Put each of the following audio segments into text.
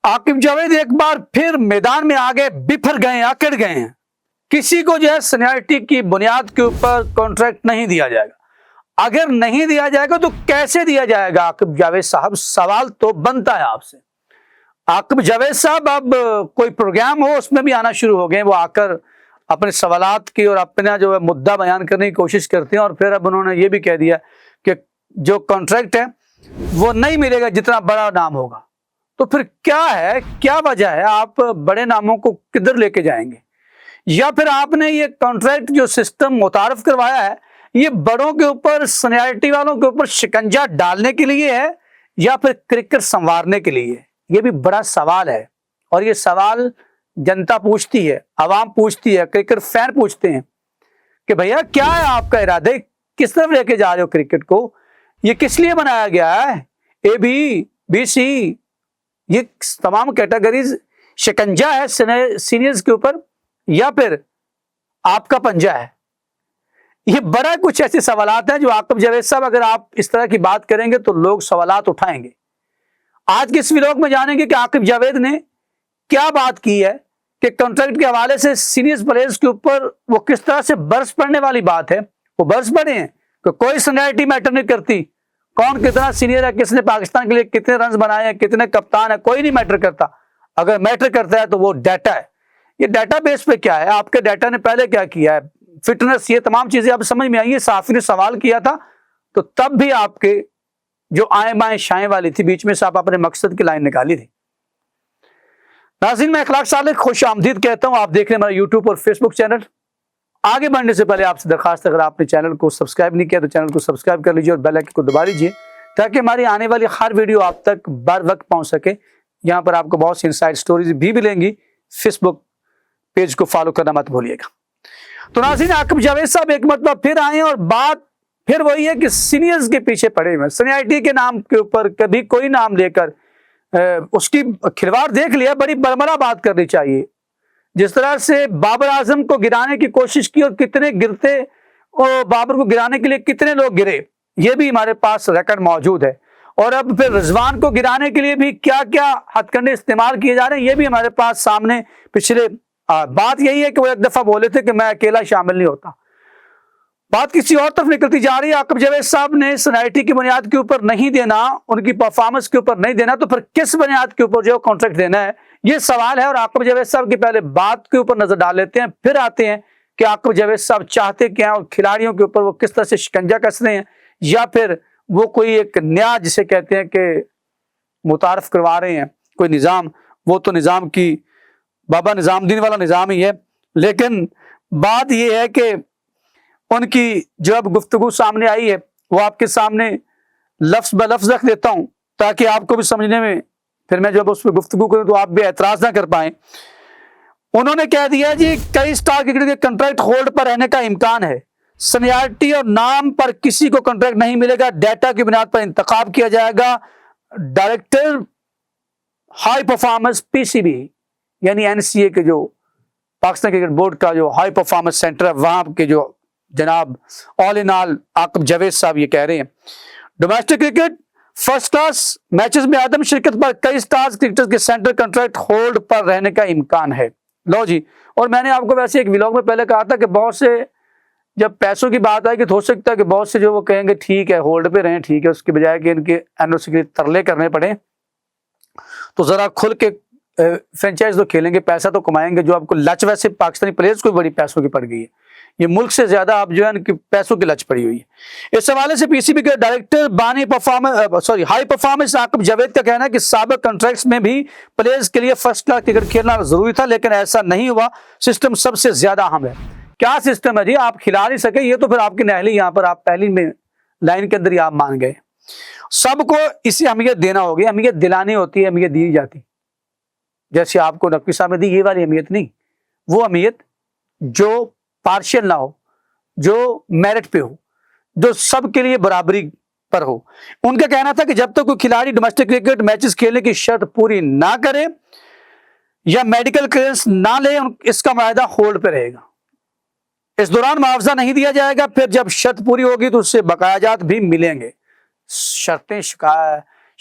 عاقب جاوید ایک بار پھر میدان میں آگے بفر گئے ہیں، اکڑ گئے ہیں۔ کسی کو جو ہے سینئرٹی کی بنیاد کے اوپر کانٹریکٹ نہیں دیا جائے گا۔ اگر نہیں دیا جائے گا تو کیسے دیا جائے گا عاقب جاوید صاحب؟ سوال تو بنتا ہے آپ سے۔ عاقب جاوید صاحب اب کوئی پروگرام ہو اس میں بھی آنا شروع ہو گئے، وہ آ کر اپنے سوالات کی اور اپنا جو ہے مدعا بیان کرنے کی کوشش کرتے ہیں، اور پھر اب انہوں نے یہ بھی کہہ دیا کہ جو کانٹریکٹ ہے وہ نہیں ملے گا جتنا بڑا نام ہوگا۔ تو پھر کیا ہے، کیا وجہ ہے؟ آپ بڑے ناموں کو کدھر لے کے جائیں گے؟ یا پھر آپ نے یہ کانٹریکٹ جو سسٹم متعارف کروایا ہے یہ بڑوں کے اوپر، سینئرٹی والوں کے اوپر شکنجہ ڈالنے کے لیے ہے یا پھر کرکٹ سنوارنے کے لیے؟ یہ بھی بڑا سوال ہے، اور یہ سوال جنتا پوچھتی ہے، عوام پوچھتی ہے، کرکٹ فین پوچھتے ہیں کہ بھیا کیا ہے آپ کا ارادہ، کس طرف لے کے جا رہے ہو کرکٹ کو؟ یہ کس لیے بنایا گیا ہے؟ اے بی، بی سی، یہ تمام کیٹیگریز شکنجہ ہے سینئرز کے اوپر یا پھر آپ کا پنجہ ہے؟ یہ بڑا کچھ ایسے سوالات ہیں جو عاقب جاوید صاحب اگر آپ اس طرح کی بات کریں گے تو لوگ سوالات اٹھائیں گے۔ آج کے اس ویلاگ میں جانیں گے کہ عاقب جاوید نے کیا بات کی ہے کہ کانٹریکٹ کے حوالے سے سینئر پلیئرز کے اوپر وہ کس طرح سے برس پڑنے والی بات ہے۔ وہ برس پڑے ہیں کہ کوئی سینئرٹی میٹر نہیں کرتی، کون کتنا سینئر ہے، کس نے پاکستان کے لیے کتنے رنز بنائے ہیں، کتنے کپتان ہے، کوئی نہیں میٹر کرتا۔ اگر میٹر کرتا ہے تو وہ ڈیٹا ہے۔ یہ ڈیٹا بیس پہ کیا ہے؟ آپ کے ڈیٹا نے پہلے کیا کیا ہے؟ فٹنس، یہ تمام چیزیں آپ سمجھ میں آئی ہیں۔ صحافی نے سوال کیا تھا تو تب بھی آپ کے جو آئیں بائیں شائیں والی تھی، بیچ میں سے آپ اپنے مقصد کی لائن نکالی تھی۔ ناظرین، میں اخلاق صالح خوش آمدید کہتا ہوں، آپ دیکھ رہے ہیں ہمارا یوٹیوب اور فیس بک چینل۔ آگے بڑھنے سے پہلے آپ سے درخواست، اگر آپ نے چینل کو سبسکرائب نہیں کیا تو چینل کو سبسکرائب کر لیجیے اور بیل آئکن کو دبا لیجیے تاکہ ہماری آنے والی ہر ویڈیو آپ تک بر وقت پہنچ سکے۔ یہاں پر آپ کو بہت سی انسائٹ سٹوریز بھی ملیں گی۔ فیس بک پیج کو فالو کرنا مت بھولیے گا۔ تو ناظرین، عاقب جاوید صاحب ایک مرتبہ پھر آئے ہیں اور بات پھر وہی ہے کہ سینئرز کے پیچھے پڑے ہوئے، سینئرٹی کے نام کے اوپر کبھی کوئی نام لے کر اس کی کھلواڑ دیکھ لیا۔ بڑی برملا بات کرنی چاہیے۔ جس طرح سے بابر اعظم کو گرانے کی کوشش کی اور کتنے گرتے، اور بابر کو گرانے کے لیے کتنے لوگ گرے، یہ بھی ہمارے پاس ریکارڈ موجود ہے۔ اور اب پھر رضوان کو گرانے کے لیے بھی کیا کیا ہتھ کنڈے استعمال کیے جا رہے ہیں، یہ بھی ہمارے پاس سامنے پچھلے بات یہی ہے کہ وہ ایک دفعہ بولے تھے کہ میں اکیلا شامل نہیں ہوتا۔ بات کسی اور طرف نکلتی جا رہی ہے۔ عاقب جاوید صاحب نے سینئرٹی کی بنیاد کے اوپر نہیں دینا، ان کی پرفارمنس کے اوپر نہیں دینا، تو پھر کس بنیاد کے اوپر جو کانٹریکٹ دینا ہے، یہ سوال ہے۔ اور عاقب جاوید صاحب کی پہلے بات کے اوپر نظر ڈال لیتے ہیں، پھر آتے ہیں کہ عاقب جاوید صاحب چاہتے کیا ہیں اور کھلاڑیوں کے اوپر وہ کس طرح سے شکنجہ کس رہے ہیں، یا پھر وہ کوئی ایک نیا جسے کہتے ہیں کہ متعارف کروا رہے ہیں کوئی نظام۔ وہ تو نظام کی بابا نظام الدین والا نظام ہی ہے، لیکن بات یہ ہے کہ ان کی جو اب گفتگو سامنے آئی ہے وہ آپ کے سامنے لفظ بلفظ رکھ دیتا ہوں تاکہ آپ کو بھی سمجھنے میں، پھر میں جب اس پہ گفتگو کروں تو آپ بھی اعتراض نہ کر پائیں۔ انہوں نے کہہ دیا جی کئی سٹار کرکٹر کے کنٹریکٹ ہولڈ پر رہنے کا امکان ہے، سینئرٹی اور نام پر کسی کو کنٹریکٹ نہیں ملے گا، ڈیٹا کی بنیاد پر انتخاب کیا جائے گا۔ ڈائریکٹر ہائی پرفارمنس پی سی بی یعنی این سی اے کے جو پاکستان کرکٹ بورڈ کا جو ہائی پرفارمنس سینٹر ہے، وہاں کے جو جناب آل ان آل عاقب جاوید صاحب یہ کہہ رہے ہیں domestic cricket first class matches میں عدم شرکت پر کئی سٹارز کرکٹرز کے سینٹر کنٹریکٹ ہولڈ پر رہنے کا امکان ہے۔ لو جی، اور میں نے آپ کو ویسے ایک ویلاگ میں پہلے کہا تھا کہ بہت سے جب پیسوں کی بات آئے کہ ہو سکتا ہے کہ بہت سے جو وہ کہیں گے ٹھیک ہے ہولڈ پہ رہیں، ٹھیک ہے، اس کے بجائے کہ ان کے این او سی کے لیے ترلے کرنے پڑے تو ذرا کھل کے فرنچائز تو کھیلیں گے، پیسہ تو کمائیں گے۔ جو آپ کو لچ ویسے پاکستانی پلیئرز کو بڑی پیسوں کی پڑ گئی ہے، یہ ملک سے زیادہ آپ جو ہے ان کی پیسوں کی لچ پڑی ہوئی ہے۔ اس حوالے سے پی سی بی کے director high performance Aqib Javed کا کہنا ہے کہ سابق کنٹریکٹس میں بھی پلیئرز کے لیے فرسٹ کلاس کرکٹ کھیلنا ضروری تھا، لیکن ایسا نہیں ہوا۔ سسٹم سب سے زیادہ اہم ہے۔ کیا سسٹم ہے جی؟ آپ کھلا نہیں سکے، یہ تو پھر آپ کی نہلی یہاں پر آپ پہلی میں لائن کے اندر ہی آپ مان گئے۔ سب کو اسی اہمیت دینا ہوگی، اہمیت دلانی ہوتی ہے، اہمیت دی جاتی، جیسے آپ کو نقوی صاحب نے دی، یہ والی اہمیت نہیں، وہ اہمیت جو پارشل نہ ہو، جو میرٹ پہ ہو، جو سب کے لیے برابری پر ہو۔ ان کا کہنا تھا کہ جب تک کوئی کھلاڑی ڈومیسٹک کرکٹ میچز کھیلنے کی شرط پوری نہ کرے یا میڈیکل کلیئرنس نہ لے، اس کا معاہدہ ہولڈ پہ رہے گا۔ اس دوران معاوضہ نہیں دیا جائے گا، پھر جب شرط پوری ہوگی تو اس سے بقایا جات بھی ملیں گے۔ شرطیں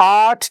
8